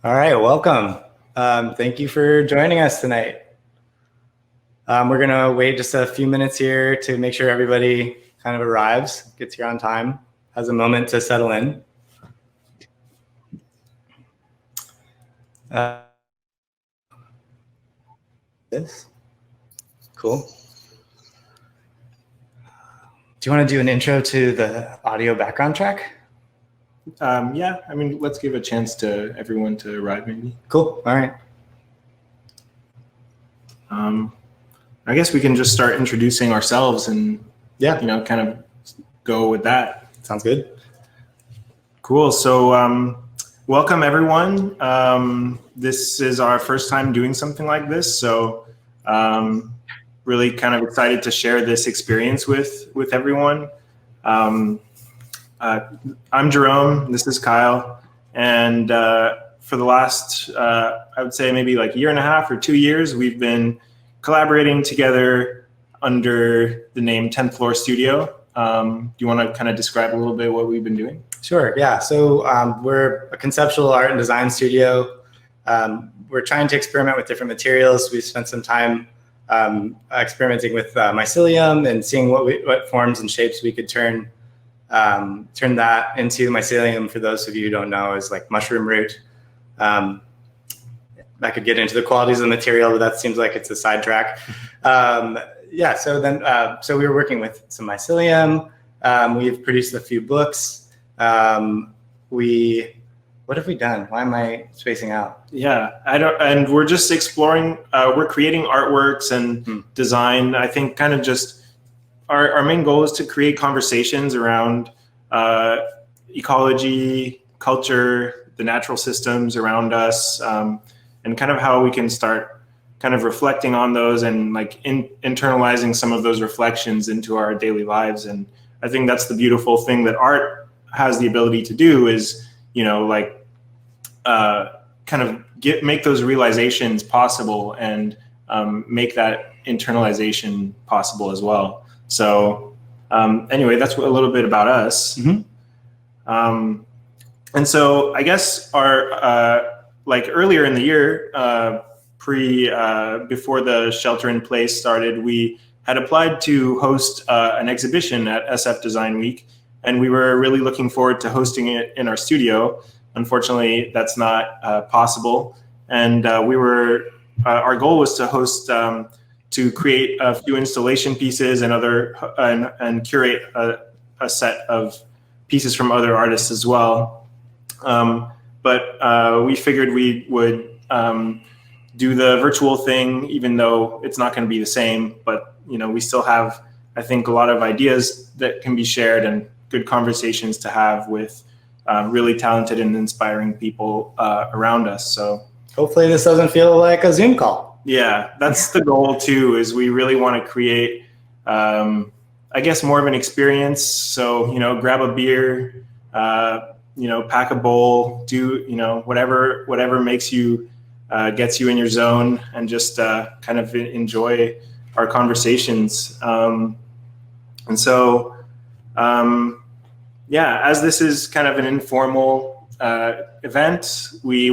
All right, welcome. Thank you for joining us tonight. We're gonna wait just a few minutes here to make sure everybody kind of arrives, gets here on time, has a moment to settle in. This, cool. Do you want to do an intro to the audio background track? Yeah, I mean, let's give a chance to everyone to arrive, maybe. Cool. All right. I guess we can just start introducing ourselves and yeah, kind of go with that. Sounds good. Cool. So welcome everyone. This is our first time doing something like this, so really kind of excited to share this experience with everyone. I'm Jerome, this is Kyle, and for the last, I would say maybe like a year and a half or 2 years, we've been collaborating together under the name 10th Floor Studio. Do you want to kind of describe a little bit what we've been doing? Sure, yeah. So we're a conceptual art and design studio. We're trying to experiment with different materials. We've spent some time experimenting with mycelium and seeing what forms and shapes we could turn that into. Mycelium, for those of you who don't know, is like mushroom root. I could get into the qualities of the material, but that seems like it's a sidetrack. Yeah, so then so we were working with some mycelium. We've produced a few books. What have we done? Why am I spacing out? Yeah, and we're just exploring. We're creating artworks and design. I think kind of just our main goal is to create conversations around ecology, culture, the natural systems around us, and kind of how we can start kind of reflecting on those and like internalizing some of those reflections into our daily lives. And I think that's the beautiful thing that art has the ability to do is, kind of make those realizations possible and make that internalization possible as well. So anyway, that's a little bit about us. Mm-hmm. And so I guess our like earlier in the year, before the shelter in place started, we had applied to host an exhibition at SF Design Week, and we were really looking forward to hosting it in our studio. Unfortunately, that's not possible, and our goal was to host to create a few installation pieces and curate a set of pieces from other artists as well. But we figured we would do the virtual thing, even though it's not going to be the same. But we still have, I think, a lot of ideas that can be shared and good conversations to have with really talented and inspiring people around us. So hopefully this doesn't feel like a Zoom call. Yeah, that's the goal too, is we really want to create, I guess, more of an experience. So, grab a beer, pack a bowl, do, whatever makes you, gets you in your zone, and just kind of enjoy our conversations. And so, yeah, as this is kind of an informal event, we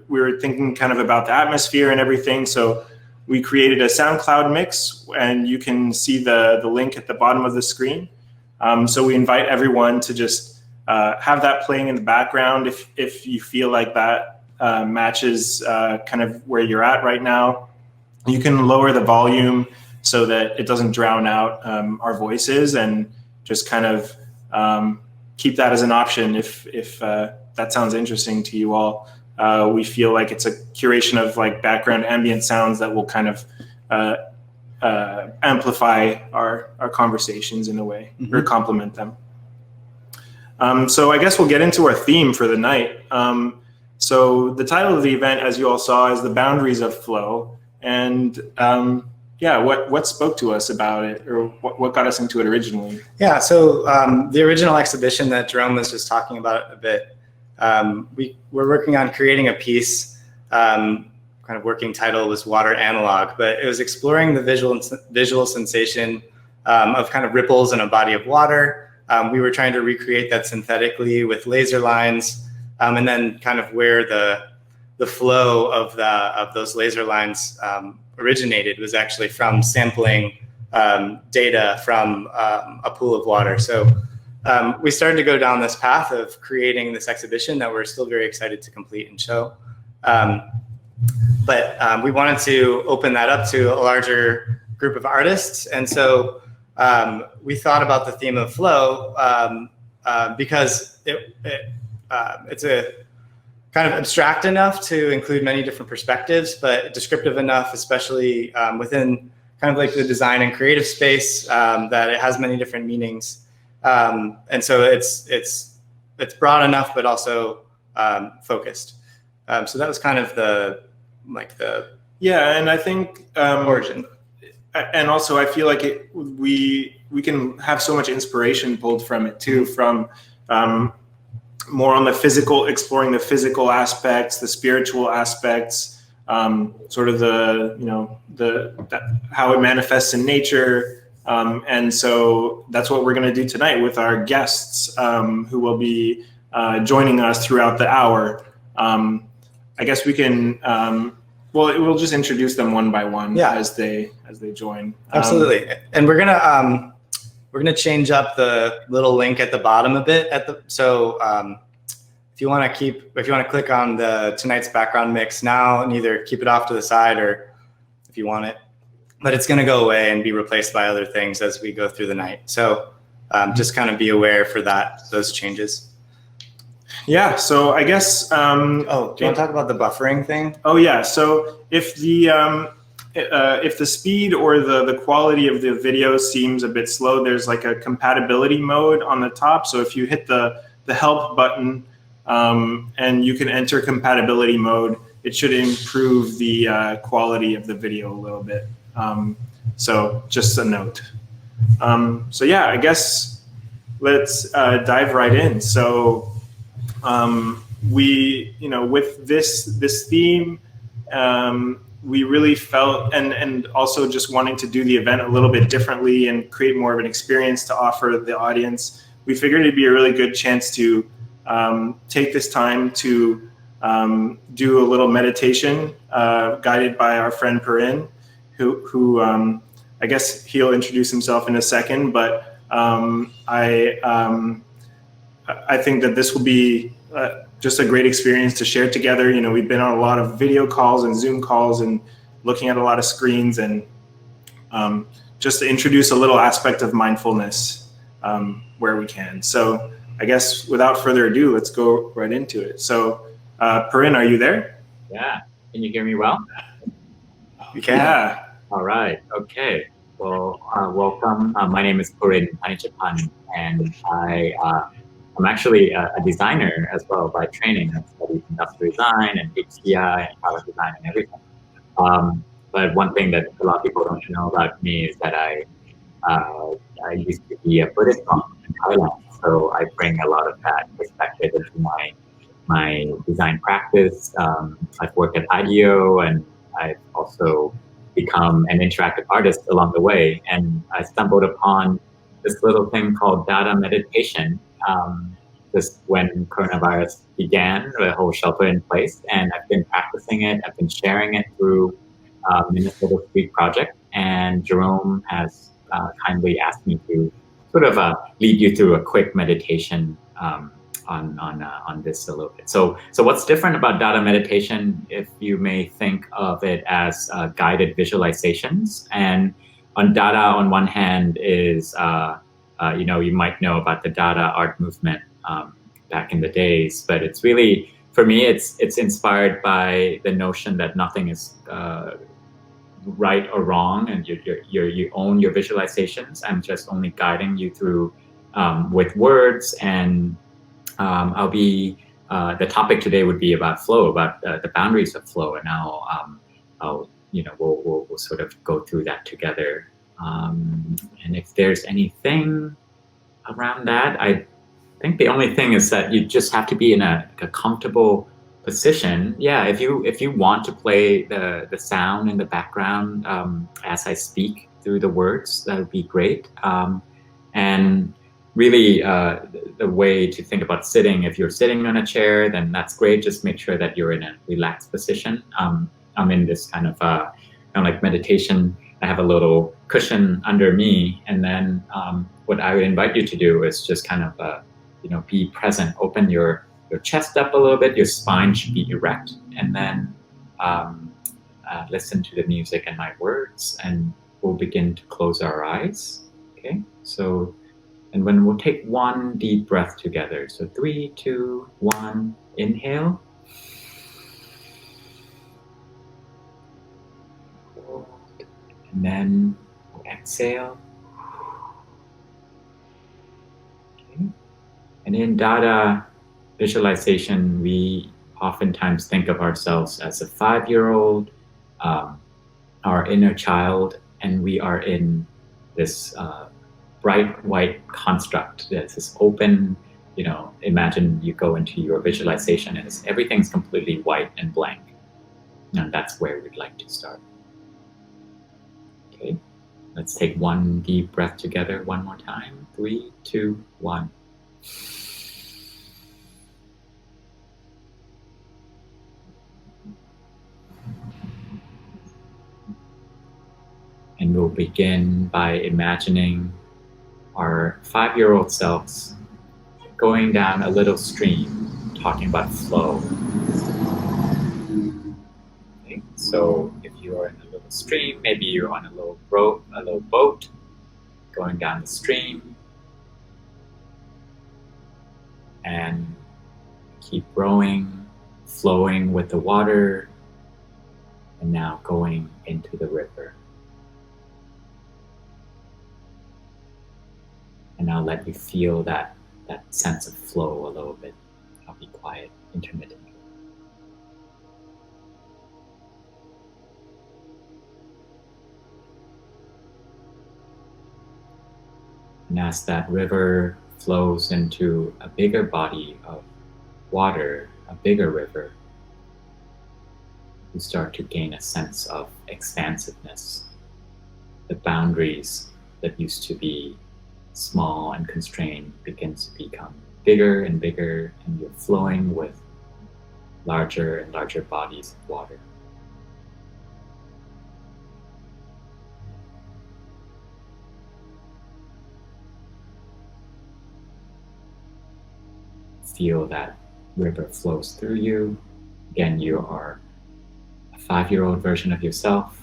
were thinking kind of about the atmosphere and everything. So we created a SoundCloud mix, and you can see the link at the bottom of the screen. So we invite everyone to just have that playing in the background if you feel like that matches kind of where you're at right now. You can lower the volume so that it doesn't drown out our voices, and just kind of keep that as an option if that sounds interesting to you all. We feel like it's a curation of like background ambient sounds that will kind of amplify our conversations in a way, mm-hmm. or complement them. So I guess we'll get into our theme for the night. So the title of the event, as you all saw, is The Boundaries of Flow. And yeah, what spoke to us about it, or what got us into it originally? Yeah, so the original exhibition that Jerome was just talking about a bit, we were working on creating a piece, kind of working title was Water Analog, but it was exploring the visual sensation of kind of ripples in a body of water. We were trying to recreate that synthetically with laser lines, and then kind of where the flow of those laser lines originated was actually from sampling data from a pool of water. So we started to go down this path of creating this exhibition that we're still very excited to complete and show. But we wanted to open that up to a larger group of artists. And so we thought about the theme of flow because it's a kind of abstract enough to include many different perspectives, but descriptive enough, especially within kind of like the design and creative space, that it has many different meanings. And so it's broad enough, but also focused. So that was kind of the yeah, and I think origin. And also I feel like we can have so much inspiration pulled from it too, from more on the physical, exploring the physical aspects, the spiritual aspects, sort of how it manifests in nature. And so that's what we're going to do tonight with our guests, who will be joining us throughout the hour. I guess we can, we'll just introduce them one by one as they join. Absolutely. And we're gonna change up the little link at the bottom a bit if you want to click on tonight's background mix now, and either keep it off to the side or if you want it, but it's going to go away and be replaced by other things as we go through the night. So just kind of be aware for those changes. Yeah. So I guess, do you want to talk about the buffering thing? Oh yeah. So if the speed or the quality of the video seems a bit slow, there's like a compatibility mode on the top. So if you hit the help button, and you can enter compatibility mode, it should improve the quality of the video a little bit. So just a note. So yeah, I guess let's dive right in. So with this theme, we really felt, and also just wanting to do the event a little bit differently and create more of an experience to offer the audience, we figured it'd be a really good chance to take this time to do a little meditation guided by our friend Purin, who I guess he'll introduce himself in a second, but I think that this will be just a great experience to share together. We've been on a lot of video calls and Zoom calls and looking at a lot of screens, and just to introduce a little aspect of mindfulness where we can. So I guess without further ado, let's go right into it. So Purin, are you there? Yeah. Can you hear me well? You can. Yeah. All right. Okay. Well, welcome. My name is Purin Phanichphant, and I'm actually a designer as well by training. I studied industrial design and HCI and product design and everything. But one thing that a lot of people don't know about me is that I used to be a Buddhist monk in Thailand. So I bring a lot of that perspective into my design practice. I've worked at IDEO, and I've also become an interactive artist along the way. And I stumbled upon this little thing called data meditation. Just when coronavirus began, the whole shelter in place, and I've been practicing it. I've been sharing it through Minnesota Street Project, and Jerome has kindly asked me to sort of lead you through a quick meditation on this a little bit. So what's different about data meditation, if you may think of it as guided visualizations, and on data on one hand is, you might know about the data art movement back in the days, but it's really, for me, it's inspired by the notion that nothing is right or wrong, and you own your visualizations. I'm just only guiding you through with words, and I'll be the topic today would be about flow, about the boundaries of flow, and we'll sort of go through that together. And if there's anything around that, I think the only thing is that you just have to be in a comfortable position. Yeah, if you want to play the sound in the background as I speak through the words, that would be great. And really, the way to think about sitting, if you're sitting on a chair, then that's great. Just make sure that you're in a relaxed position. I'm in this kind of like meditation. I have a little cushion under me, and then what I would invite you to do is just kind of be present. Open your chest up a little bit. Your spine should be erect, and then listen to the music and my words, and we'll begin to close our eyes. Okay, so. And when we'll take one deep breath together. So 3, 2, 1, inhale. Hold. And then exhale. Okay. And in Dada visualization, we oftentimes think of ourselves as a 5-year-old, our inner child, and we are in this bright white construct. It's this open, imagine you go into your visualization and everything's completely white and blank. And that's where we'd like to start. Okay, let's take one deep breath together one more time. 3, 2, 1. And we'll begin by imagining our 5-year-old selves going down a little stream, talking about flow. Okay. So if you're in a little stream, maybe you're on a little boat going down the stream, and keep rowing, flowing with the water, and now going into the river. And I'll let you feel that sense of flow a little bit. I'll be quiet intermittently. And as that river flows into a bigger body of water, a bigger river, you start to gain a sense of expansiveness. The boundaries that used to be small and constrained begins to become bigger and bigger, and you're flowing with larger and larger bodies of water. Feel that river flows through you. Again, you are a 5-year-old version of yourself,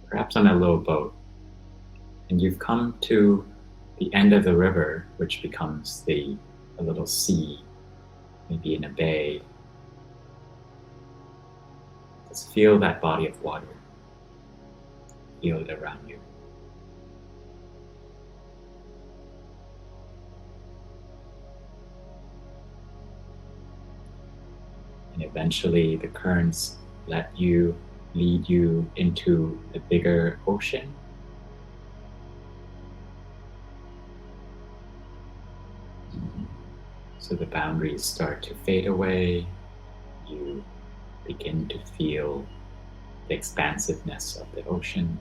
perhaps on a little boat, and you've come to the end of the river, which becomes a little sea, maybe in a bay. Just feel that body of water. Feel it around you. And eventually the currents lead you into the bigger ocean. So the boundaries start to fade away. You begin to feel the expansiveness of the ocean.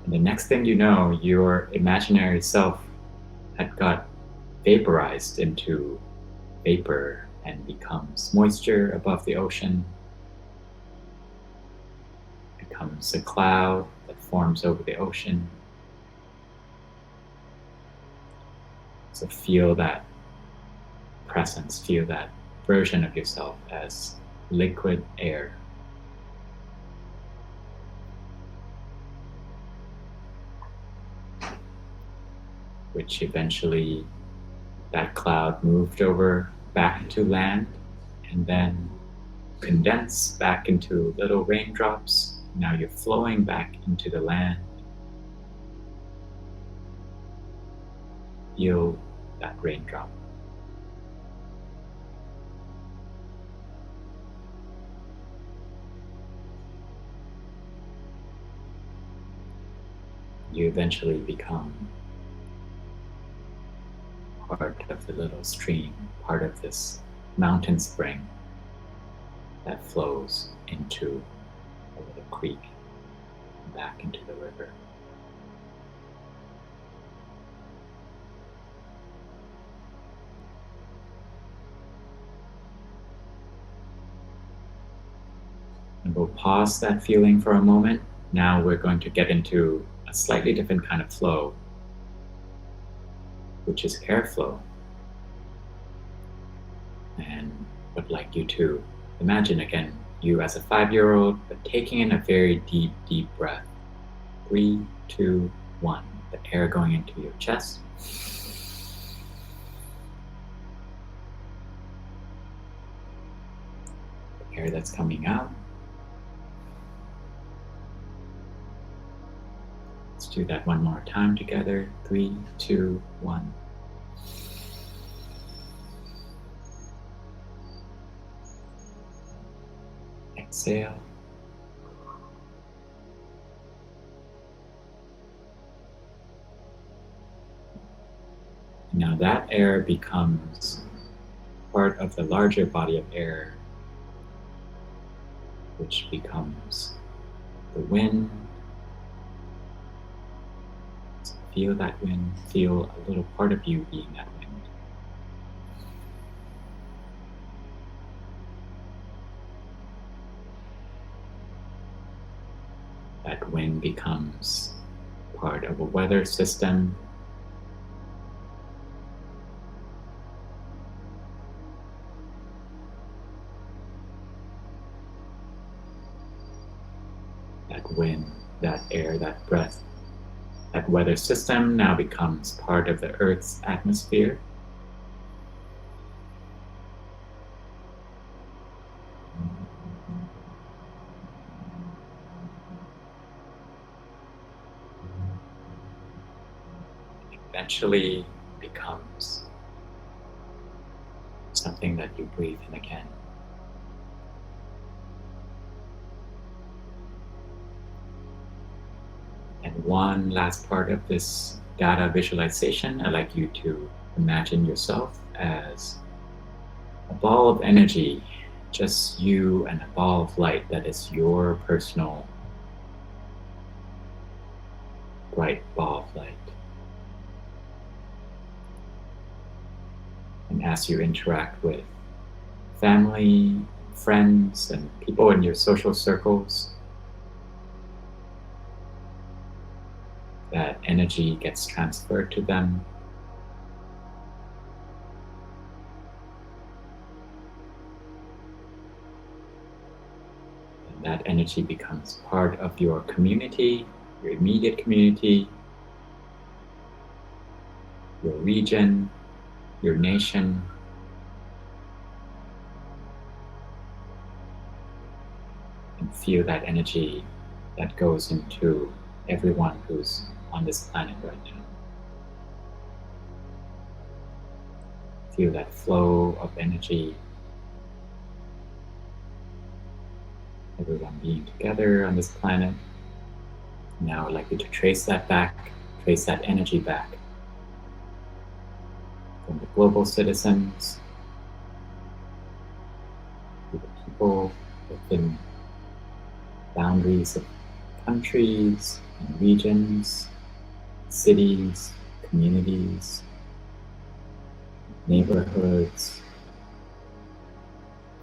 And the next thing you know, your imaginary self had got vaporized into vapor and becomes moisture above the ocean. Becomes a cloud that forms over the ocean. So feel that presence, feel that version of yourself as liquid air. Which eventually that cloud moved over back to land and then condensed back into little raindrops. Now you're flowing back into the land. Feel that raindrop. You eventually become part of the little stream, part of this mountain spring. that flows into a little creek, back into the river. And we'll pause that feeling for a moment. Now we're going to get into a slightly different kind of flow, which is airflow. And would like you to imagine again, you as a 5-year-old, but taking in a very deep, deep breath. 3, 2, 1. The air going into your chest. The air that's coming out. Let's do that one more time together. 3, 2, 1. Exhale. Now that air becomes part of the larger body of air, which becomes the wind. So feel that wind, feel a little part of you being that wind. That wind becomes part of a weather system. That wind, that air, that breath, that weather system now becomes part of the Earth's atmosphere. Eventually becomes something that you breathe in again. And one last part of this data visualization, I'd like you to imagine yourself as a ball of energy, just you and a ball of light that is your personal bright ball of light. And as you interact with family, friends, and people in your social circles, that energy gets transferred to them. And that energy becomes part of your community, your immediate community, your region, your nation, and feel that energy that goes into everyone who's on this planet right now. Feel that flow of energy, everyone being together on this planet. Now I'd like you to trace that back, trace that energy back from the global citizens to the people within boundaries of countries and regions, cities, communities, neighborhoods,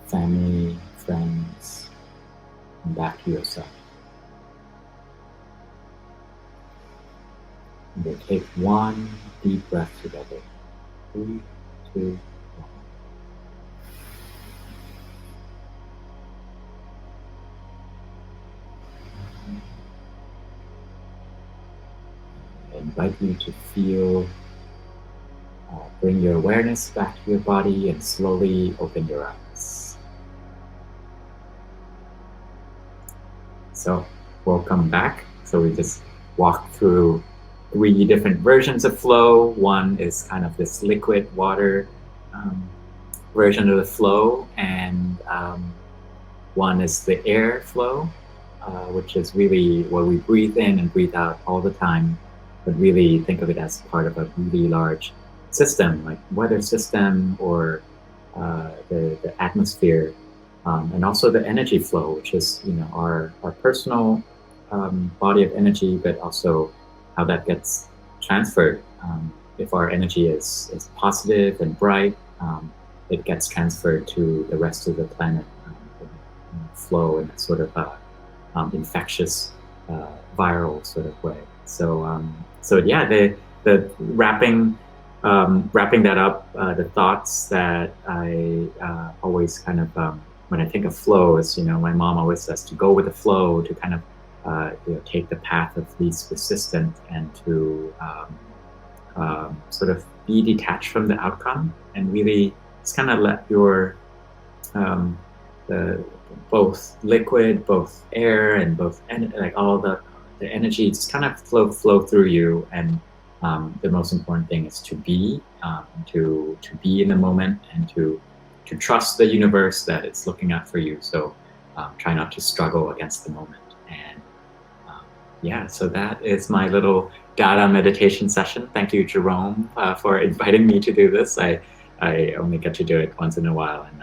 family, friends, and back to yourself. And we'll take one deep breath together. 3, 2, 1. I invite you to feel, bring your awareness back to your body and slowly open your eyes. So, welcome back. So we just walked through 3 different versions of flow. One is kind of this liquid water version of the flow, and one is the air flow, which is really where we breathe in and breathe out all the time, but really think of it as part of a really large system, like weather system or the atmosphere and also the energy flow, which is our personal body of energy, but also how that gets transferred. If our energy is positive and bright, it gets transferred to the rest of the planet, flow in a sort of infectious, viral sort of way. So yeah, the wrapping that up, the thoughts that I always kind of when I think of flow is, my mom always says to go with the flow, to kind of take the path of least resistance, and to sort of be detached from the outcome, and really just kind of let your both liquid, both air, and both like all the energy just kind of flow through you. And the most important thing is to be in the moment, and to trust the universe that it's looking out for you. So try not to struggle against the moment. And yeah, so that is my little Dada meditation session. Thank you, Jerome, for inviting me to do this. I only get to do it once in a while, and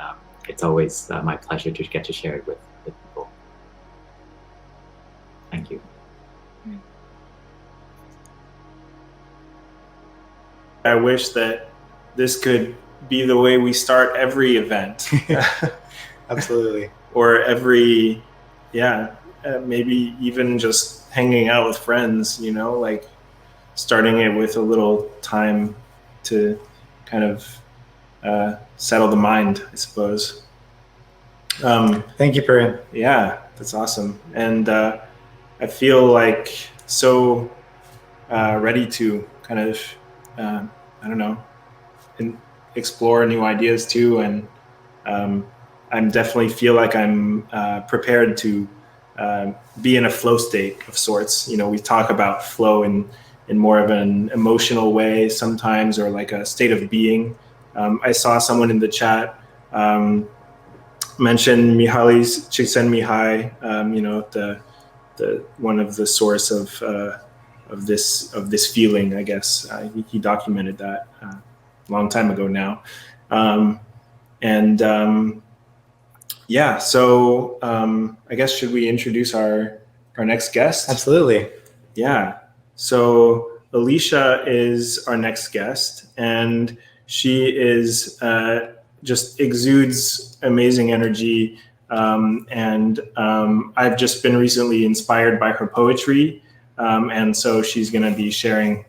it's always my pleasure to get to share it with people. Thank you. I wish that this could be the way we start every event. Absolutely. Or every, maybe even just hanging out with friends, like starting it with a little time to kind of settle the mind, I suppose. Thank you, Purin. Yeah, that's awesome. And I feel like so ready to kind of, I don't know, explore new ideas too. And I'm definitely feel like I'm prepared to be in a flow state of sorts. We talk about flow in more of an emotional way sometimes, or like a state of being. I saw someone in the chat mention Mihaly Csikszentmihalyi, the one of the source of this feeling, I guess. He documented that a long time ago now. So I guess, should we introduce our next guest? Absolutely. Yeah. So Alysha is our next guest, and she is just exudes amazing energy. And I've just been recently inspired by her poetry. And so she's going to be sharing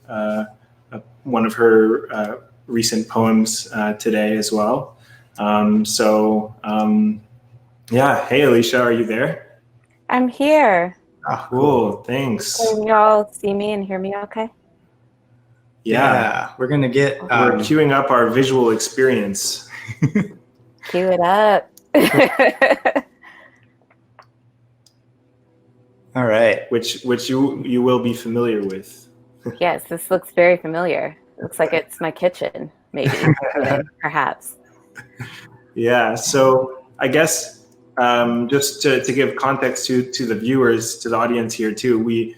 one of her recent poems today as well. Hey, Alysha, are you there? I'm here. Oh, cool. Thanks. Can y'all see me and hear me okay? Yeah. We're going to get... we're queuing up our visual experience. Cue it up. All right. Which you will be familiar with. Yes, this looks very familiar. It looks like it's my kitchen, maybe, perhaps. Yeah, so I guess just to give context to the viewers, to the audience here too, we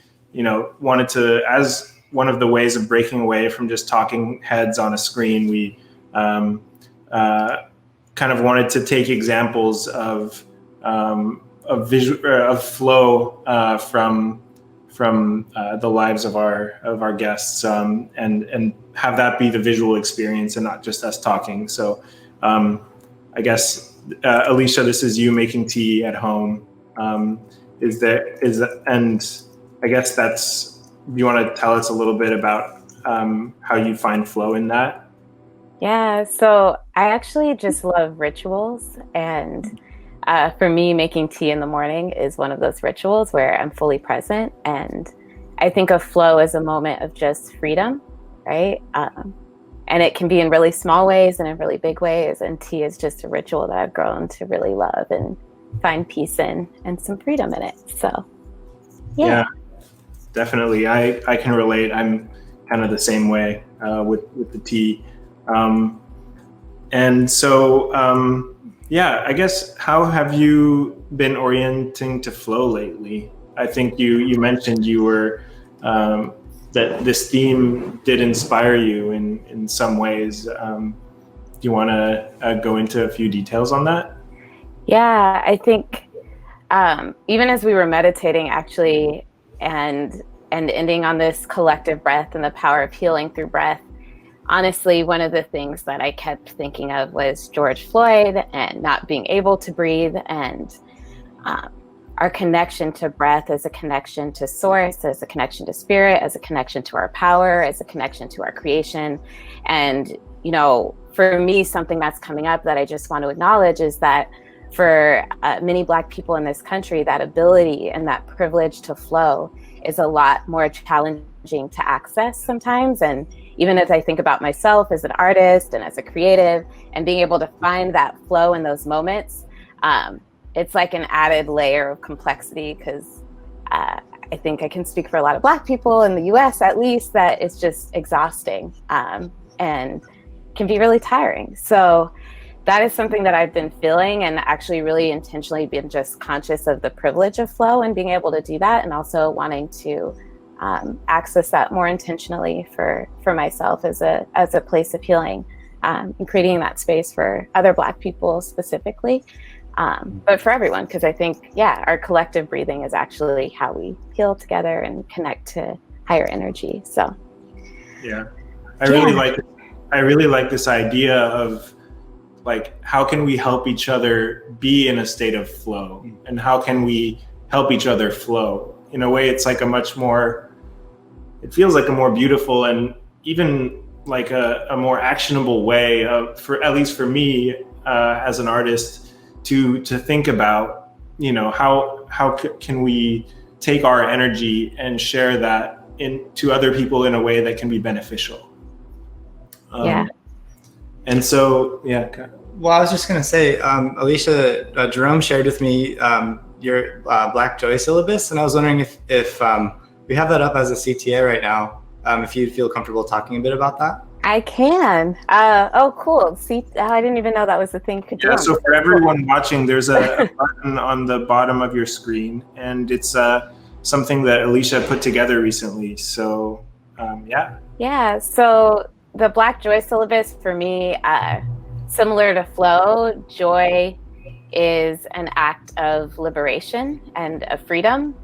wanted to, as one of the ways of breaking away from just talking heads on a screen, we kind of wanted to take examples of flow from the lives of our guests, and have that be the visual experience and not just us talking. So I guess, Alysha, this is you making tea at home. And I guess do you want to tell us a little bit about how you find flow in that? Yeah, so I actually just love rituals, and for me, making tea in the morning is one of those rituals where I'm fully present, and I think of flow as a moment of just freedom, right? And it can be in really small ways and in really big ways, and tea is just a ritual that I've grown to really love and find peace in and some freedom in it. So, yeah. Definitely. I can relate. I'm kind of the same way with the tea. And so, I guess, how have you been orienting to flow lately? I think you mentioned you were, that this theme did inspire you in some ways. Do you want to go into a few details on that? Yeah, I think even as we were meditating, actually, and ending on this collective breath and the power of healing through breath, honestly, one of the things that I kept thinking of was George Floyd and not being able to breathe, and our connection to breath as a connection to source, as a connection to spirit, as a connection to our power, as a connection to our creation. And, you know, for me, something that's coming up that I just want to acknowledge is that for many Black people in this country, that ability and that privilege to flow is a lot more challenging to access sometimes. And even as I think about myself as an artist and as a creative, and being able to find that flow in those moments, it's like an added layer of complexity, because I think I can speak for a lot of Black people in the US, at least, that it's just exhausting and can be really tiring. So that is something that I've been feeling, and actually really intentionally been just conscious of the privilege of flow and being able to do that, and also wanting to access that more intentionally for myself as a place of healing, and creating that space for other Black people specifically, but for everyone, because I think, yeah, our collective breathing is actually how we heal together and connect to higher energy. So yeah, I really like this idea of, like, how can we help each other be in a state of flow, and how can we help each other flow? In a way, it's like it feels like a more beautiful and even like a more actionable way of, for at least for me as an artist, to think about, you know, how can we take our energy and share that to other people in a way that can be beneficial. Yeah. And so, yeah. Well, I was just going to say, Alysha, Jerome shared with me your Black Joy syllabus, and I was wondering if we have that up as a CTA right now, if you'd feel comfortable talking a bit about that. I can. Oh, cool. See, I didn't even know that was the thing you could do. Yeah, so for everyone watching, there's a button on the bottom of your screen, and it's something that Alysha put together recently. So, yeah. Yeah, so the Black Joy syllabus for me, similar to flow, joy is an act of liberation and of freedom.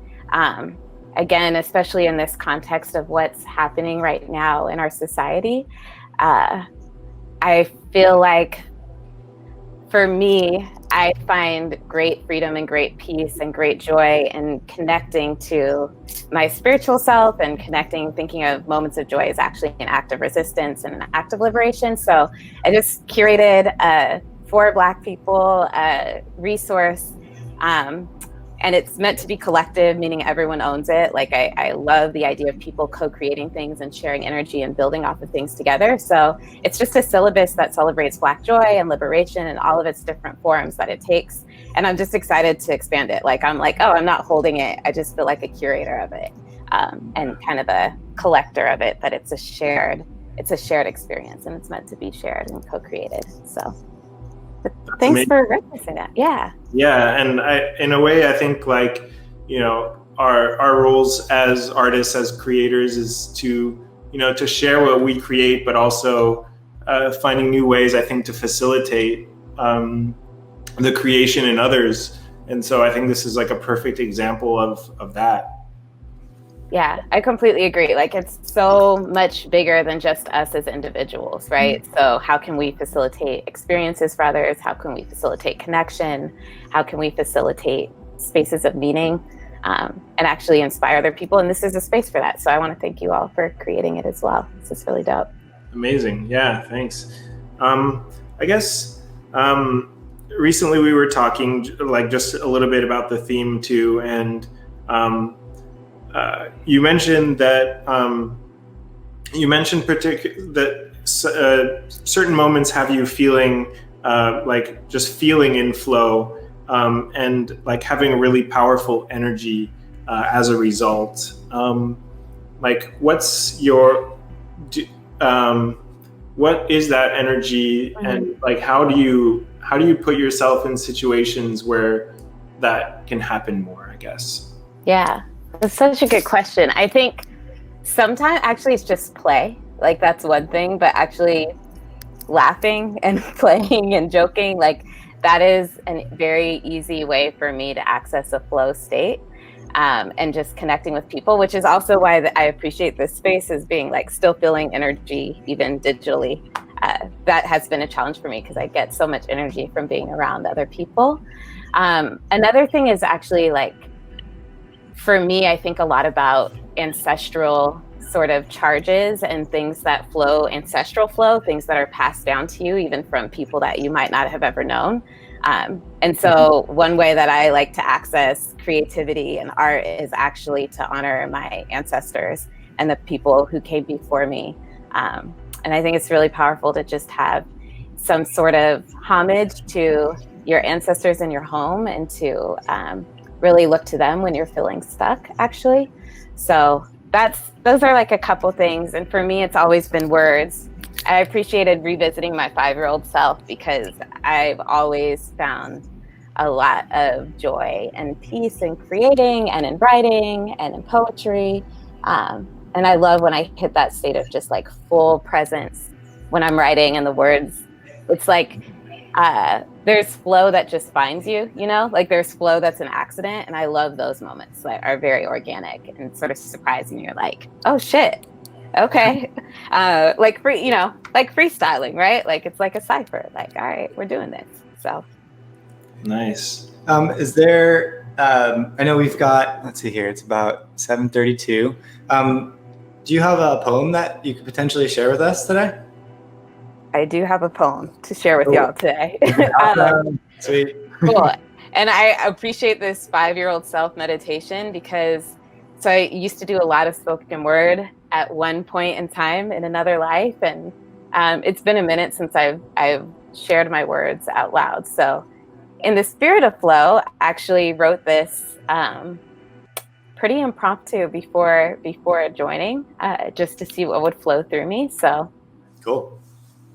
Again, especially in this context of what's happening right now in our society, I feel like, for me, I find great freedom and great peace and great joy in connecting to my spiritual self, and thinking of moments of joy as actually an act of resistance and an act of liberation. So I just curated for Black people a resource, and it's meant to be collective, meaning everyone owns it. Like, I love the idea of people co-creating things and sharing energy and building off of things together. So it's just a syllabus that celebrates Black joy and liberation and all of its different forms that it takes. And I'm just excited to expand it. Like, I'm not holding it. I just feel like a curator of it, and kind of a collector of it, that it's a shared experience, and it's meant to be shared and co-created. So thanks for referencing that. Yeah. Yeah, and in a way, I think, like, you know, our roles as artists, as creators, is to, you know, to share what we create, but also finding new ways, I think, to facilitate the creation in others. And so I think this is like a perfect example of that. Yeah, I completely agree. Like, it's so much bigger than just us as individuals, right? Mm-hmm. So how can we facilitate experiences for others? How can we facilitate connection? How can we facilitate spaces of meaning, and actually inspire other people? And this is a space for that. So I want to thank you all for creating it as well. This is really dope. Amazing. Yeah, thanks. I guess recently we were talking, like, just a little bit about the theme too, and you mentioned that certain moments have you feeling like just feeling in flow, and like having a really powerful energy as a result. Like, what is that energy, mm-hmm. and like how do you put yourself in situations where that can happen more, I guess? Yeah. That's such a good question. I think sometimes actually it's just play. Like, that's one thing, but actually laughing and playing and joking, like, that is a very easy way for me to access a flow state. And just connecting with people, which is also why I appreciate this space as being like still feeling energy, even digitally. That has been a challenge for me because I get so much energy from being around other people. Another thing is actually like, for me, I think a lot about ancestral sort of charges and things that flow, ancestral flow, things that are passed down to you, even from people that you might not have ever known. And so one way that I like to access creativity and art is actually to honor my ancestors and the people who came before me. And I think it's really powerful to just have some sort of homage to your ancestors in your home and to really look to them when you're feeling stuck, actually. So those are like a couple things. And for me, it's always been words. I appreciated revisiting my 5-year-old self because I've always found a lot of joy and peace in creating and in writing and in poetry. And I love when I hit that state of just like full presence when I'm writing and the words. It's like there's flow that just finds you, you know, like there's flow that's an accident. And I love those moments that are very organic and sort of surprising. You're like, oh shit. Okay. Like free, you know, like freestyling, right? Like it's like a cipher, like, all right, we're doing this. So Nice. Is there, I know we've got, let's see here, it's about 7:32. Do you have a poem that you could potentially share with us today? I do have a poem to share with y'all today. Sweet. Cool. And I appreciate this 5-year-old self meditation because so I used to do a lot of spoken word at one point in time in another life. And it's been a minute since I've shared my words out loud. So in the spirit of flow, I actually wrote this pretty impromptu before joining, just to see what would flow through me. So Cool.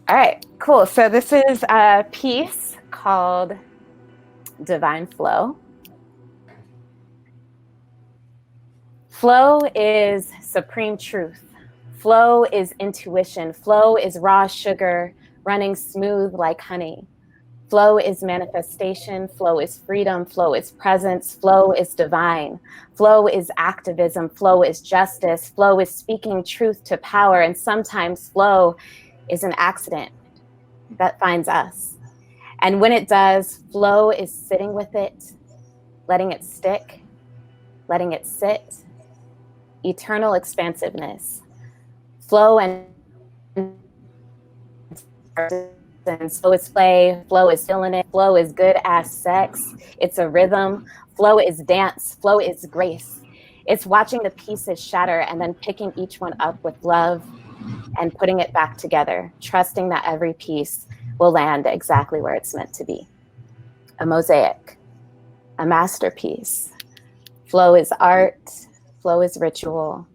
All right, cool. So this is a piece called Divine Flow. Flow is supreme truth. Flow is intuition. Flow is raw sugar running smooth like honey. Flow is manifestation. Flow is freedom. Flow is presence. Flow is divine. Flow is activism. Flow is justice. Flow is speaking truth to power. And sometimes flow is an accident that finds us. And when it does, flow is sitting with it, letting it stick, letting it sit. Eternal expansiveness. Flow and flow is play, flow is feeling it, flow is good as sex. It's a rhythm. Flow is dance, flow is grace. It's watching the pieces shatter and then picking each one up with love and putting it back together, trusting that every piece will land exactly where it's meant to be. A mosaic, a masterpiece. Flow is art, flow is ritual.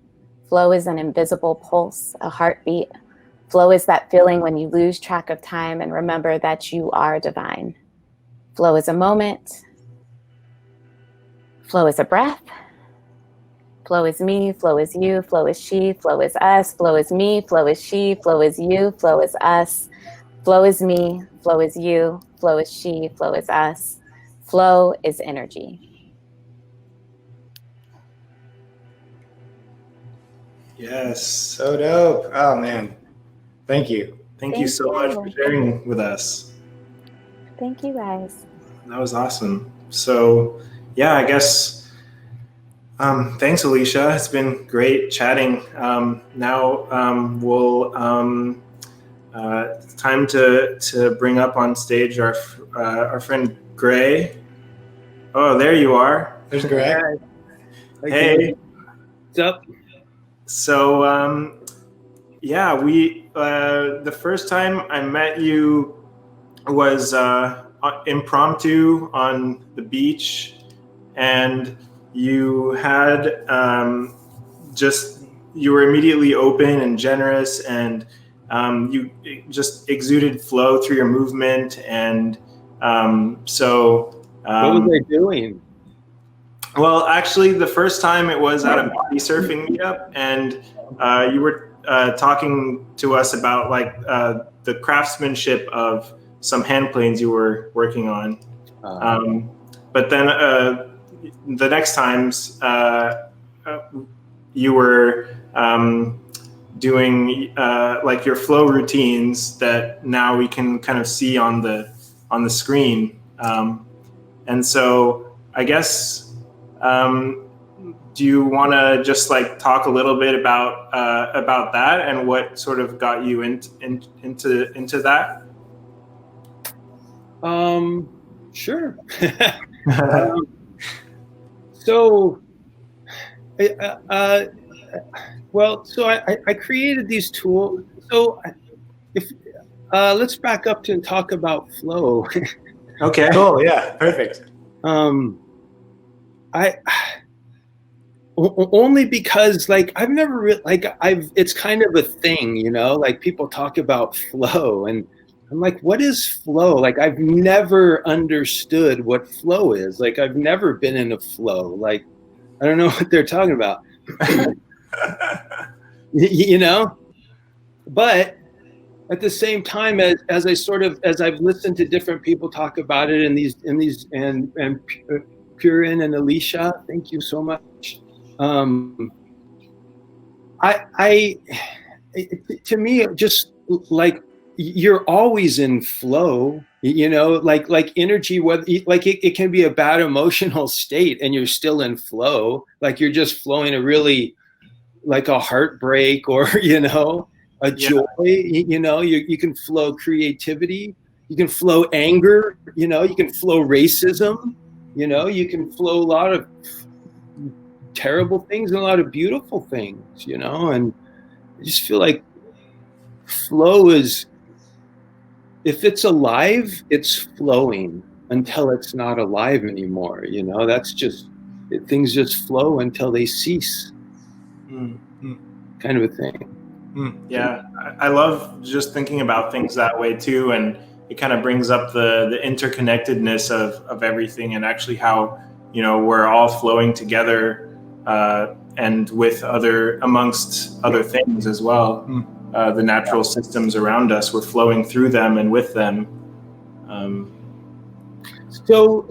Flow is an invisible pulse, a heartbeat. Flow is that feeling when you lose track of time and remember that you are divine. Flow is a moment. Flow is a breath. Flow is me, flow is you, flow is she, flow is us, flow is me, flow is she, flow is you, flow is us. Flow is me, flow is you, flow is she, flow is us. Flow is energy. Yes. So dope. Oh man. Thank you. Thank you so much for sharing with us. Thank you guys. That was awesome. So yeah, I guess thanks, Alysha. It's been great chatting. Now we'll it's time to bring up on stage our friend Gray. Oh, there you are. There's Greg. Hey. What's up? So yeah, we the first time I met you was impromptu on the beach, and you had you were immediately open and generous, and you just exuded flow through your movement. And so What was I doing? well, actually, the first time it was at a body surfing meetup, and you were talking to us about like the craftsmanship of some hand planes you were working on. But then the next times you were doing like your flow routines that now we can kind of see on the screen. And so I guess, do you want to just like talk a little bit about that and what sort of got you into that? Sure. So I created these tools. So if let's back up to talk about flow. Okay. Cool. Yeah. Perfect. Only because like I've never really it's kind of a thing, you know, like people talk about flow and I'm like, what is flow? Like I've never understood what flow is. Like I've never been in a flow. Like I don't know what they're talking about. You know? But at the same time, as I've listened to different people talk about it and Purin and Alysha, thank you so much. To me, just like you're always in flow, you know, like energy, whether like it can be a bad emotional state and you're still in flow, like you're just flowing a really like a heartbreak or, you know, a joy, you know, you can flow creativity, you can flow anger, you know, you can flow racism, you know, you can flow a lot of terrible things and a lot of beautiful things, you know, and I just feel like flow is, if it's alive, it's flowing until it's not alive anymore, you know, that's just, things just flow until they cease, kind of a thing. Yeah, I love just thinking about things that way too, and it kind of brings up the interconnectedness of everything, and actually how, you know, we're all flowing together and with amongst other things as well. The natural systems around us, we're flowing through them and with them. So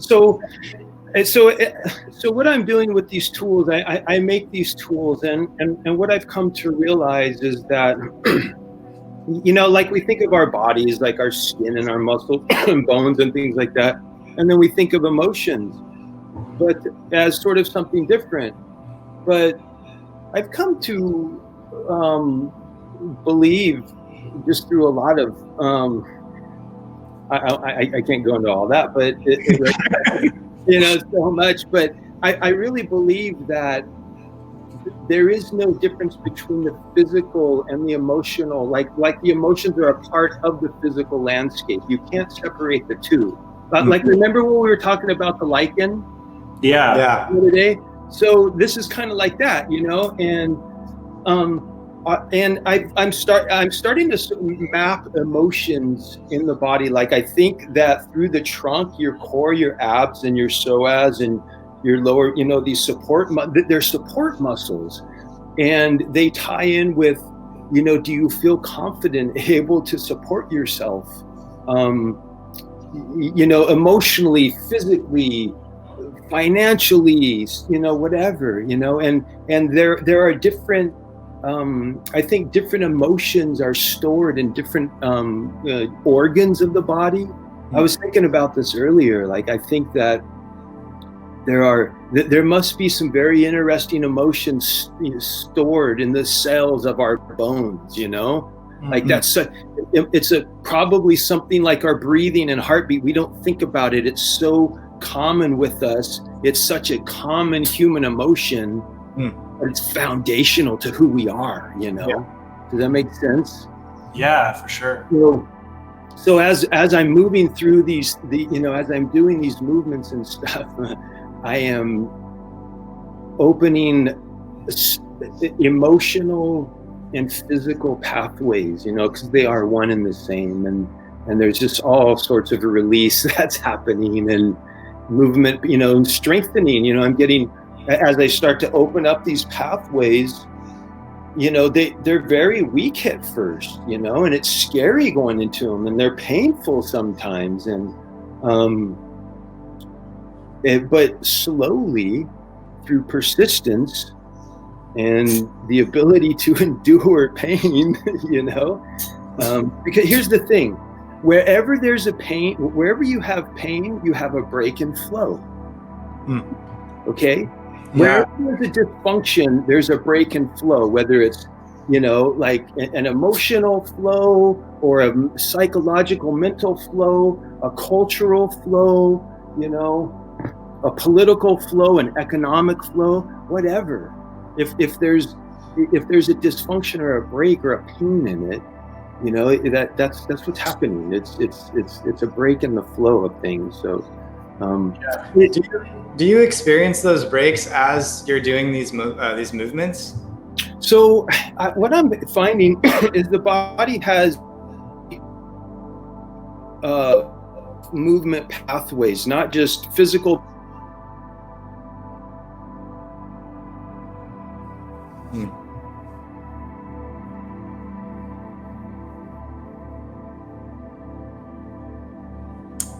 what I'm doing with these tools, I make these tools, and what I've come to realize is that, you know, like we think of our bodies, like our skin and our muscles and bones and things like that, and then we think of emotions, but as sort of something different. But I've come to believe, just through a lot of, I can't go into all that, but you know, so much, but I really believe that there is no difference between the physical and the emotional. Like the emotions are a part of the physical landscape. You can't separate the two. Like, remember when we were talking about the lichen? Yeah. The other day? So this is kind of like that, you know, and I'm starting to map emotions in the body. Like I think that through the trunk, your core, your abs, and your psoas, and your lower, you know, these they're support muscles, and they tie in with, you know, do you feel confident, able to support yourself, you know, emotionally, physically, financially, you know, whatever, you know, and there are different. I think different emotions are stored in different organs of the body. I was thinking about this earlier. Like I think that there must be some very interesting emotions stored in the cells of our bones. You know, like it's probably something like our breathing and heartbeat. We don't think about it. It's so common with us. It's such a common human emotion. But it's foundational to who we are, you know. Yeah. Does that make sense? Yeah, for sure. So as I'm moving through these, you know, as I'm doing these movements and stuff, I am opening emotional and physical pathways, you know, because they are one and the same, and there's just all sorts of release that's happening, and movement, you know, and strengthening. You know, I'm getting, as I start to open up these pathways, you know, they're very weak at first, you know, and it's scary going into them, and they're painful sometimes, and but slowly, through persistence and the ability to endure pain, you know, because here's the thing: wherever there's a pain, wherever you have pain, you have a break in flow. Okay. Yeah. Wherever there's a dysfunction, there's a break in flow, whether it's, you know, like an emotional flow or a psychological mental flow, a cultural flow, you know, a political flow, an economic flow, whatever. If there's a dysfunction or a break or a pain in it, you know, that's what's happening. It's a break in the flow of things. So do you experience those breaks as you're doing these movements? So what I'm finding is the body has movement pathways, not just physical.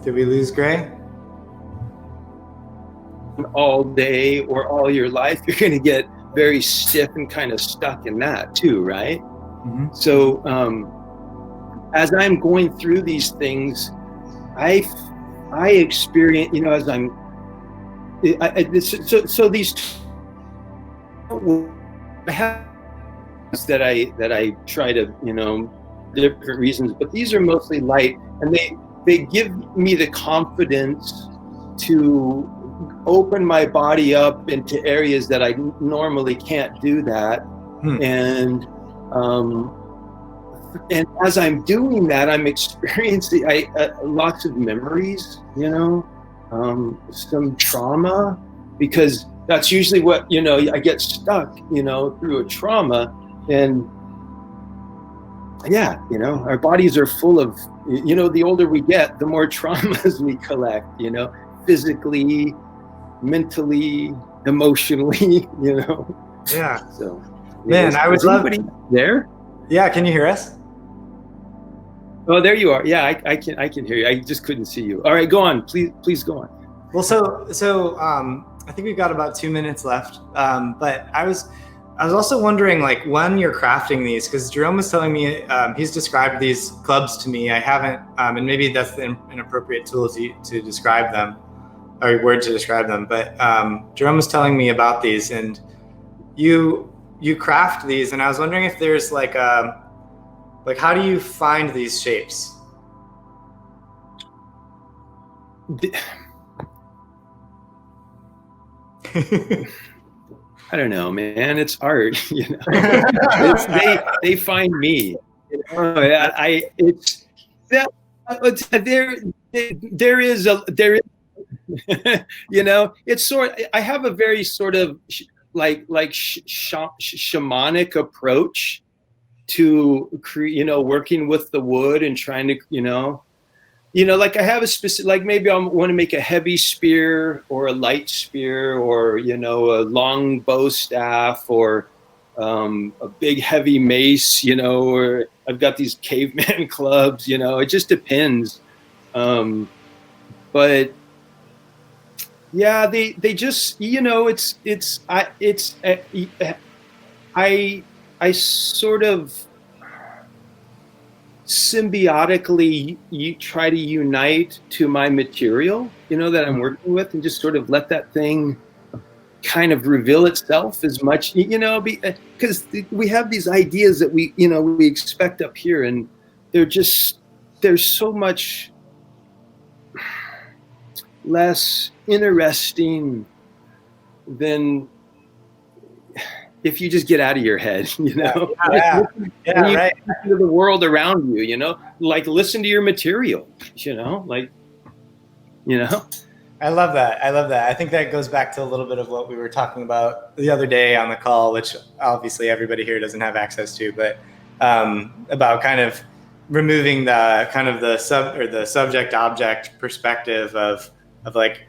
Did we lose Gray? All day or all your life, you're going to get very stiff and kind of stuck in that too, right? Mm-hmm. So as I'm going through these things, I experience, you know, as I'm so these I have that I try to, you know, different reasons, but these are mostly light, and they give me the confidence to open my body up into areas that I normally can't do that. And as I'm doing that, I'm experiencing lots of memories, you know, some trauma, because that's usually what, you know, I get stuck, you know, through a trauma. And yeah, you know, our bodies are full of, you know, the older we get, the more traumas we collect, you know, physically, mentally, emotionally, you know. Yeah. So, man, I would love there. Yeah, can you hear us? Oh, there you are. Yeah, I can hear you. I just couldn't see you. All right, go on. Please go on. Well, so I think we've got about 2 minutes left. But I was also wondering, like, when you're crafting these, because Jerome was telling me he's described these clubs to me. I haven't, and maybe that's the inappropriate tool to describe them, or word to describe them. But Jerome was telling me about these, and you craft these, and I was wondering if there's like how do you find these shapes? I don't know, man. It's art, you know. They find me. You know? There is you know, it's I have a very sort of shamanic approach to you know, working with the wood and trying to, you know, like I have a specific, like maybe I want to make a heavy spear or a light spear, or, you know, a long bow staff, or a big heavy mace, you know, or I've got these caveman clubs, you know, it just depends. But yeah, they just, you know, I sort of symbiotically try to unite to my material, you know, that I'm working with, and just sort of let that thing kind of reveal itself as much, you know, because we have these ideas that we, you know, we expect up here, and there's so much less interesting than if you just get out of your head, you know. Right. Listen to the world around you, you know, like listen to your material, you know, like, you know. I love that. I think that goes back to a little bit of what we were talking about the other day on the call, which obviously everybody here doesn't have access to, but about kind of removing the kind of the subject object perspective of like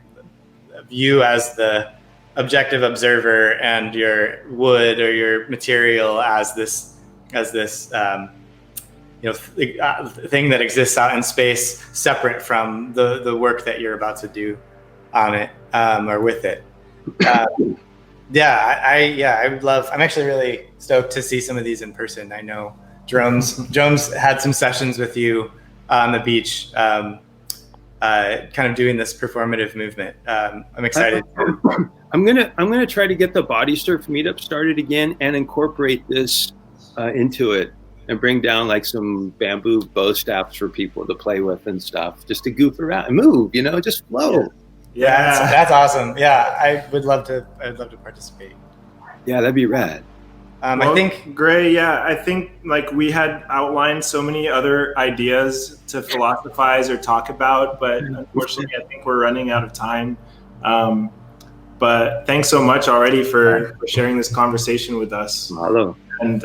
you as the objective observer and your wood or your material as this thing that exists out in space, separate from the work that you're about to do on it or with it. I would love. I'm actually really stoked to see some of these in person. I know Jerome's had some sessions with you on the beach, kind of doing this performative movement. I'm excited. I'm gonna try to get the Body Surf meetup started again and incorporate this into it and bring down like some bamboo bow staffs for people to play with and stuff, just to goof around and move, just flow. Yeah, that's awesome. Yeah, I'd love to participate. Yeah, that'd be rad. I think Gray. I think like we had outlined so many other ideas to philosophize or talk about, but unfortunately, I think we're running out of time. But thanks so much already for sharing this conversation with us. Hello. And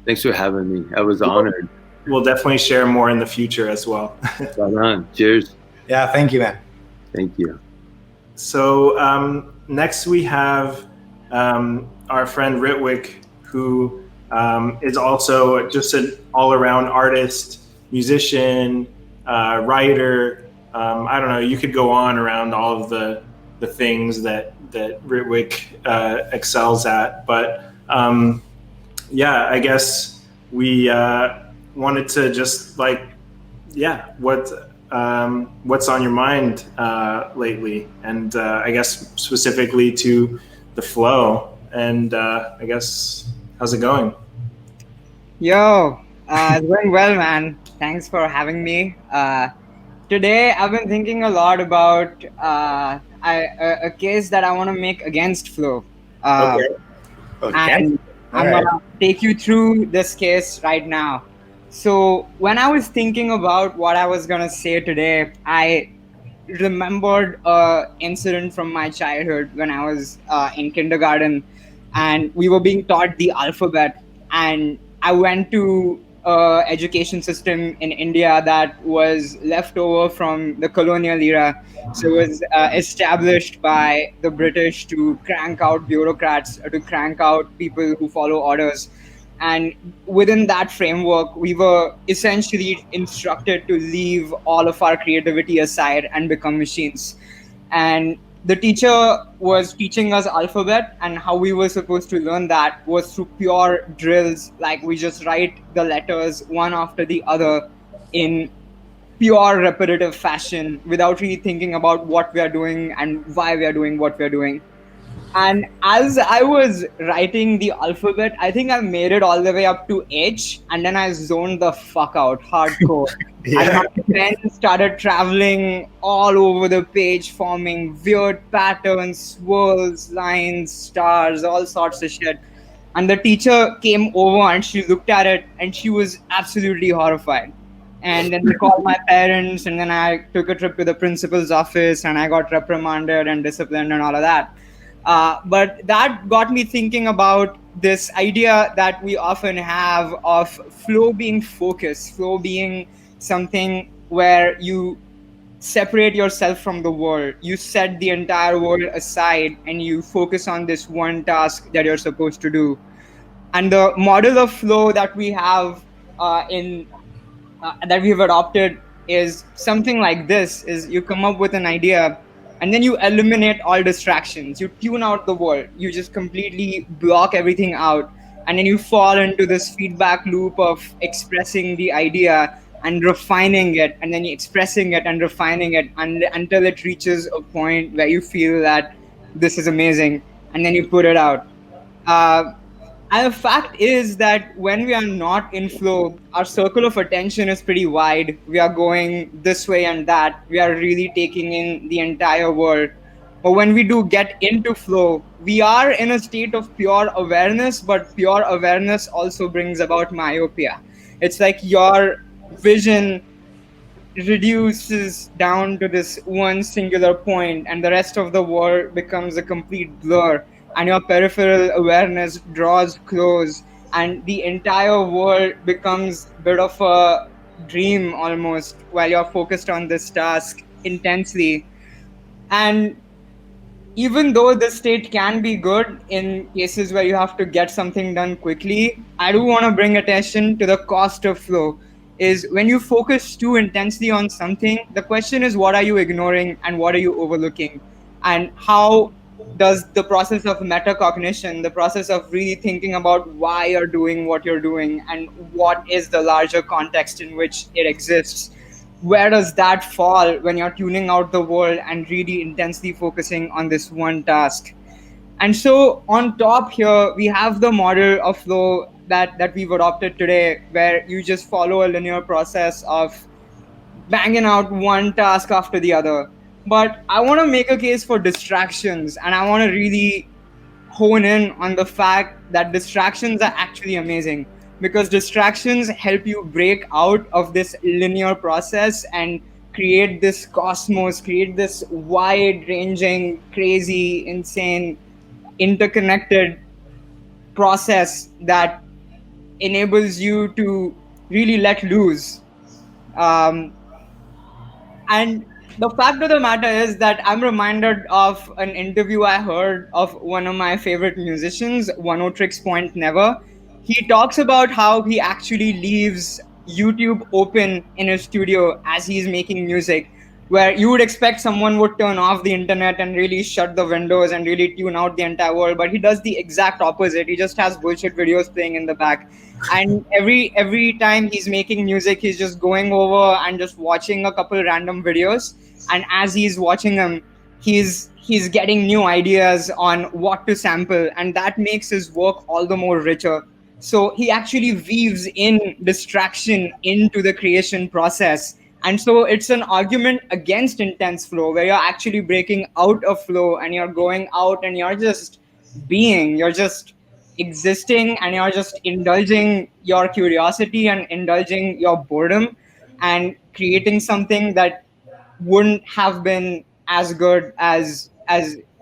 thanks for having me. I was honored. We'll definitely share more in the future as well. Right on. Cheers. Yeah, thank you, man. Thank you. So next we have our friend Ritwik, who is also just an all-around artist, musician, writer. I don't know, you could go on around all of the things that Ritwik excels at. But I guess we wanted to just what's on your mind lately, and I guess specifically to the flow, and I guess how's it going? Yo, it's going well, man. Thanks for having me. Today I've been thinking a lot about a case that I want to make against flow. Okay. And I'm gonna take you through this case right now. So when I was thinking about what I was gonna say today, I remembered an incident from my childhood when I was in kindergarten, and we were being taught the alphabet. And I went to an education system in India that was left over from the colonial era. So it was established by the British to crank out bureaucrats, to crank out people who follow orders. And within that framework, we were essentially instructed to leave all of our creativity aside and become machines. And the teacher was teaching us alphabet, and how we were supposed to learn that was through pure drills. Like, we just write the letters one after the other in pure repetitive fashion without really thinking about what we are doing and why we are doing what we are doing. And as I was writing the alphabet, I think I made it all the way up to H, and then I zoned the fuck out hardcore. And my pen started traveling all over the page, forming weird patterns, swirls, lines, stars, all sorts of shit. And the teacher came over and she looked at it and she was absolutely horrified. And then they called my parents, and then I took a trip to the principal's office and I got reprimanded and disciplined and all of that. But that got me thinking about this idea that we often have of flow being focus, flow being something where you separate yourself from the world. You set the entire world aside and you focus on this one task that you're supposed to do. And the model of flow that we have that we've adopted is something like this: is you come up with an idea, and then you eliminate all distractions. You tune out the world. You just completely block everything out. And then you fall into this feedback loop of expressing the idea and refining it, and then expressing it and refining it until it reaches a point where you feel that this is amazing, and then you put it out. And the fact is that when we are not in flow, our circle of attention is pretty wide. We are going this way and that. We are really taking in the entire world. But when we do get into flow, we are in a state of pure awareness, but pure awareness also brings about myopia. It's like your vision reduces down to this one singular point, and the rest of the world becomes a complete blur. And your peripheral awareness draws close, and the entire world becomes a bit of a dream almost, while you're focused on this task intensely. And even though the state can be good in cases where you have to get something done quickly, I do want to bring attention to the cost of flow. Is when you focus too intensely on something, the question is, what are you ignoring and what are you overlooking? And how does the process of metacognition, the process of really thinking about why you're doing what you're doing and what is the larger context in which it exists, where does that fall when you're tuning out the world and really intensely focusing on this one task? And so on top here, we have the model of flow that we've adopted today, where you just follow a linear process of banging out one task after the other. But I want to make a case for distractions, and I want to really hone in on the fact that distractions are actually amazing, because distractions help you break out of this linear process and create this cosmos, create this wide ranging, crazy, insane, interconnected process that enables you to really let loose. And the fact of the matter is that I'm reminded of an interview I heard of one of my favorite musicians, One Tricks Point Never. He talks about how he actually leaves YouTube open in his studio as he's making music, where you would expect someone would turn off the internet and really shut the windows and really tune out the entire world, but he does the exact opposite. He just has bullshit videos playing in the back, and every time he's making music, he's just going over and just watching a couple random videos, and as he's watching them, he's getting new ideas on what to sample, and that makes his work all the more richer. So he actually weaves in distraction into the creation process. And so it's an argument against intense flow, where you're actually breaking out of flow and you're going out and you're just being, you're just existing, and you're just indulging your curiosity and indulging your boredom and creating something that wouldn't have been as good as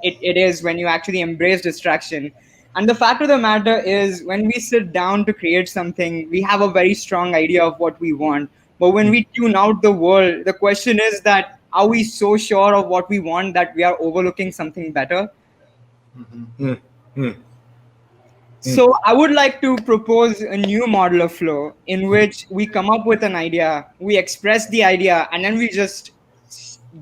it is when you actually embrace distraction. And the fact of the matter is, when we sit down to create something, we have a very strong idea of what we want. But when we tune out the world, the question is that, are we so sure of what we want that we are overlooking something better? So I would like to propose a new model of flow in which we come up with an idea, we express the idea, and then we just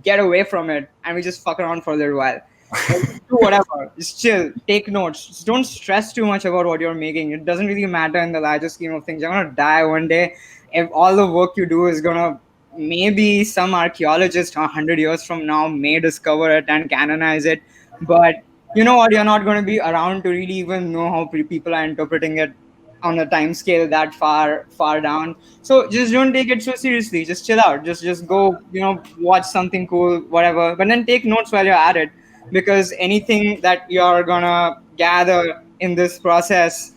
get away from it and we just fuck around for a little while. Like, do whatever, just chill, take notes, just don't stress too much about what you're making. It doesn't really matter in the larger scheme of things. You're gonna die one day. If all the work you do is gonna, maybe some archaeologist 100 years from now may discover it and canonize it, but you know what, you're not going to be around to really even know how people are interpreting it on a time scale that far down. So just don't take it so seriously, just chill out, just go, watch something cool, whatever, but then take notes while you're at it, because anything that you're gonna gather in this process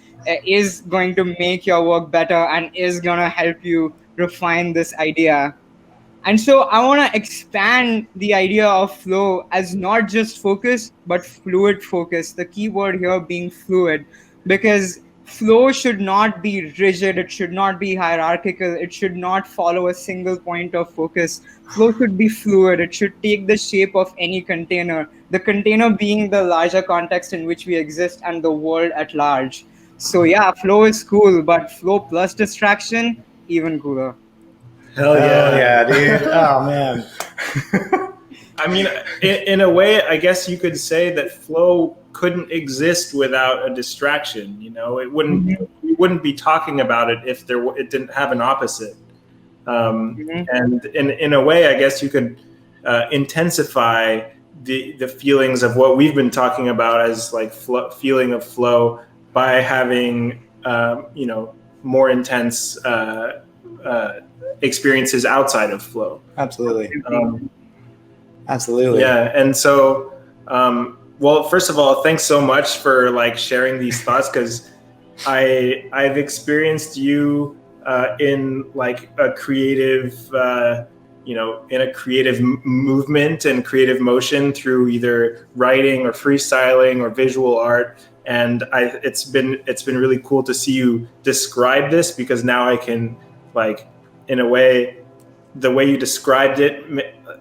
is going to make your work better and is gonna help you refine this idea. And so I want to expand the idea of flow as not just focus, but fluid focus. The key word here being fluid, because flow should not be rigid. It should not be hierarchical. It should not follow a single point of focus. Flow should be fluid. It should take the shape of any container, the container being the larger context in which we exist and the world at large. So yeah, flow is cool, but flow plus distraction, even cooler. Hell yeah, dude. Oh man. I mean, in a way, I guess you could say that flow couldn't exist without a distraction. It wouldn't. We wouldn't be talking about it if it didn't have an opposite. And in a way, I guess you could intensify the feelings of what we've been talking about as like feeling of flow by having more intense experiences outside of flow. Absolutely. Absolutely. Yeah. And so, well, first of all, thanks so much for like sharing these thoughts, because I've experienced you in like a creative, in a creative movement and creative motion through either writing or freestyling or visual art. And it's been really cool to see you describe this, because now I can, like, in a way, the way you described it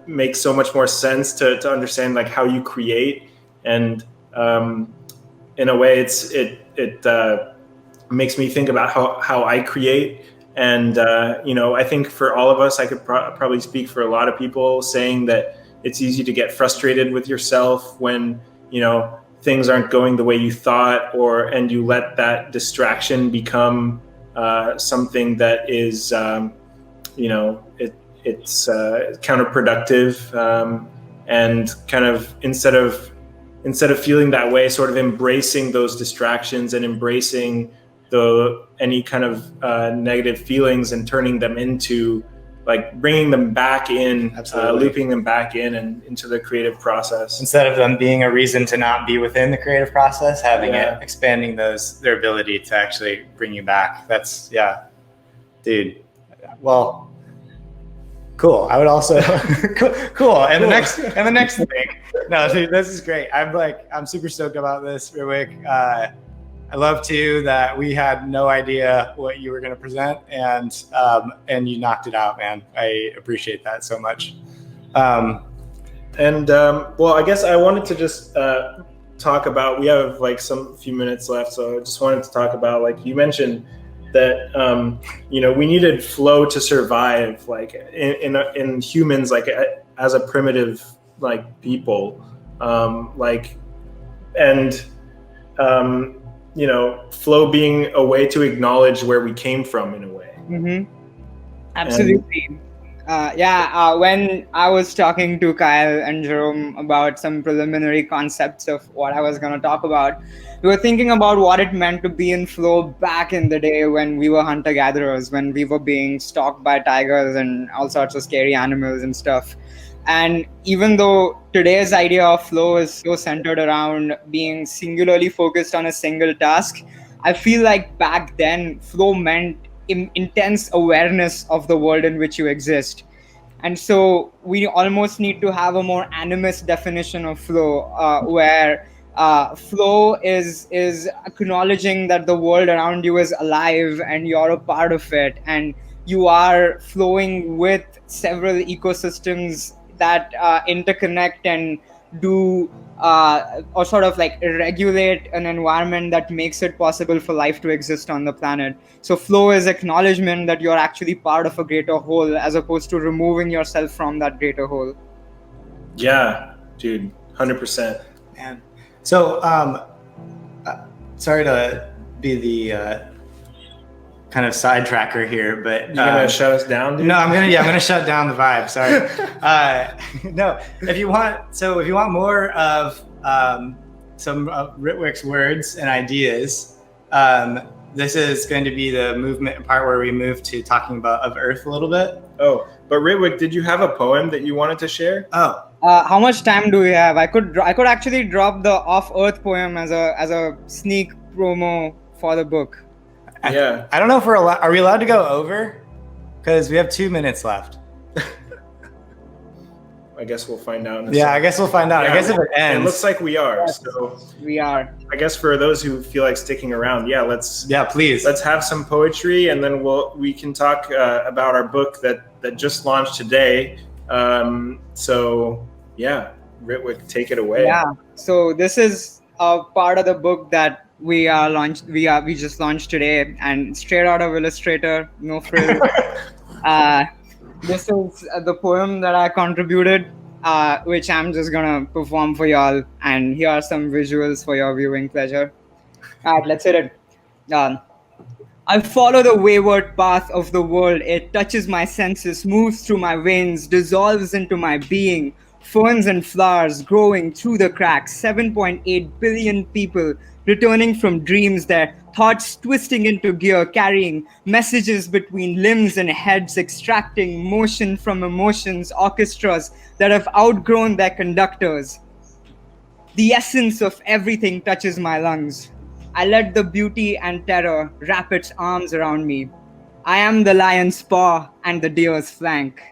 makes so much more sense to understand like how you create. And in a way, it makes me think about how I create. And I think for all of us, I could probably speak for a lot of people, saying that it's easy to get frustrated with yourself when things aren't going the way you thought, and you let that distraction become something that is it's counterproductive, and kind of instead of feeling that way, sort of embracing those distractions and embracing any kind of negative feelings and turning them into, like, bringing them back in, looping them back in and into the creative process. Instead of them being a reason to not be within the creative process, having it, expanding their ability to actually bring you back. That's, dude. Well, cool. I would also, cool. And the next thing, no, dude, this is great. I'm super stoked about this, Ritwik. I love too that we had no idea what you were going to present, and you knocked it out, man. I appreciate that so much. Well, I guess I wanted to just talk about, we have like some few minutes left, so I just wanted to talk about, like you mentioned, that we needed flow to survive, like in humans, like as a primitive people, flow being a way to acknowledge where we came from in a way. Mm-hmm. Absolutely. When I was talking to Kyle and Jerome about some preliminary concepts of what I was going to talk about, we were thinking about what it meant to be in flow back in the day when we were hunter-gatherers, when we were being stalked by tigers and all sorts of scary animals and stuff. And even though today's idea of flow is so centered around being singularly focused on a single task, I feel like back then flow meant intense awareness of the world in which you exist. And so we almost need to have a more animist definition of flow, where flow is acknowledging that the world around you is alive and you're a part of it, and you are flowing with several ecosystems that interconnect and do or sort of like regulate an environment that makes it possible for life to exist on the planet. So flow is acknowledgement that you're actually part of a greater whole, as opposed to removing yourself from that greater whole. Yeah, dude, 100%. Man. So, sorry to be the kind of sidetracker here, but you're gonna shut us down, dude? No, I'm gonna shut down the vibe. Sorry. No, if you want more of some of Ritwik's words and ideas, this is going to be the movement part where we move to talking of Earth a little bit. Oh, but Ritwik, did you have a poem that you wanted to share? Oh. How much time do we have? I could actually drop the Off Earth poem as a sneak promo for the book. I don't know if are we allowed to go over? Because we have 2 minutes left. I guess we'll find out. I guess we'll find out. Yeah, I guess if it ends. It looks like we are. So we are. I guess for those who feel like sticking around, please. Let's have some poetry, and then we can talk about our book that just launched today. Ritwik, take it away. Yeah. So this is a part of the book that we just launched today, and straight out of Illustrator, no frills. This is the poem that I contributed, which I'm just gonna perform for y'all, and here are some visuals for your viewing pleasure. All right, let's hit it. I follow the wayward path of the world. It touches my senses, moves through my veins, dissolves into my being. Ferns and flowers growing through the cracks. 7.8 billion people returning from dreams, their thoughts twisting into gear, carrying messages between limbs and heads, extracting motion from emotions, orchestras that have outgrown their conductors. The essence of everything touches my lungs. I let the beauty and terror wrap its arms around me. I am the lion's paw and the deer's flank.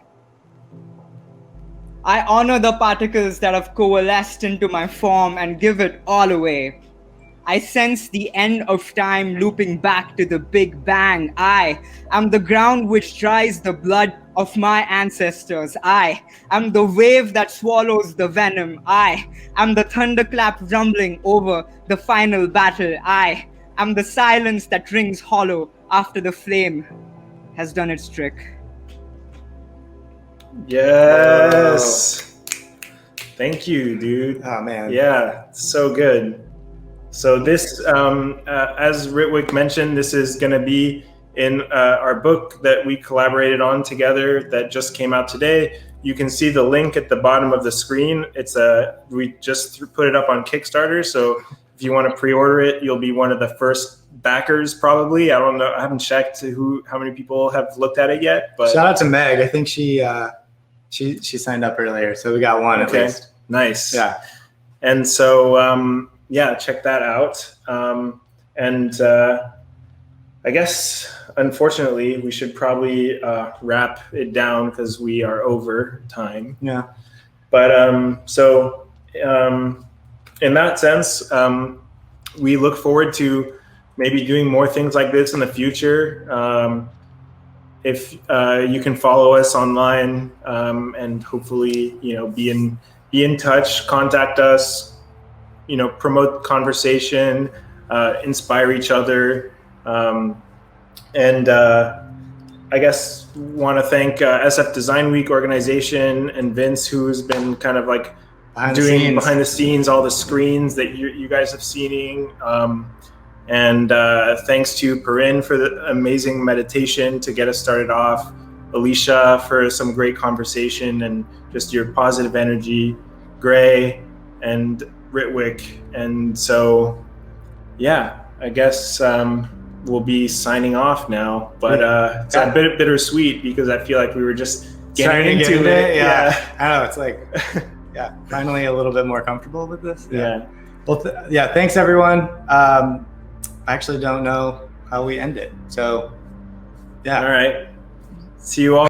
I honor the particles that have coalesced into my form and give it all away. I sense the end of time looping back to the Big Bang. I am the ground which dries the blood of my ancestors. I am the wave that swallows the venom. I am the thunderclap rumbling over the final battle. I am the silence that rings hollow after the flame has done its trick. Yes. Thank you, dude. Oh man. Yeah, so good. So this, as Ritwik mentioned, this is going to be in our book that we collaborated on together that just came out today. You can see the link at the bottom of the screen. We just put it up on Kickstarter. So if you want to pre-order it, you'll be one of the first backers probably. I don't know. I haven't checked how many people have looked at it yet. But shout out to Meg. I think she signed up earlier. So we got one at least. Nice. Yeah. And so, yeah, check that out. I guess, unfortunately, we should probably wrap it down because we are over time. Yeah. But in that sense, we look forward to maybe doing more things like this in the future. If you can follow us online and hopefully, be in touch, contact us, promote conversation, inspire each other. I guess want to thank SF Design Week organization and Vince, who's been kind of like behind the scenes, all the screens that you guys have seen. Thanks to Purin for the amazing meditation to get us started off. Alysha for some great conversation and just your positive energy. Gray and Ritwik. And so, yeah, I guess we'll be signing off now. But it's a bit bittersweet because I feel like we were just getting into it. Yeah. I know. It's like, finally a little bit more comfortable with this. Yeah. Well, thanks everyone. I actually don't know how we end it. So, yeah. All right. See you all.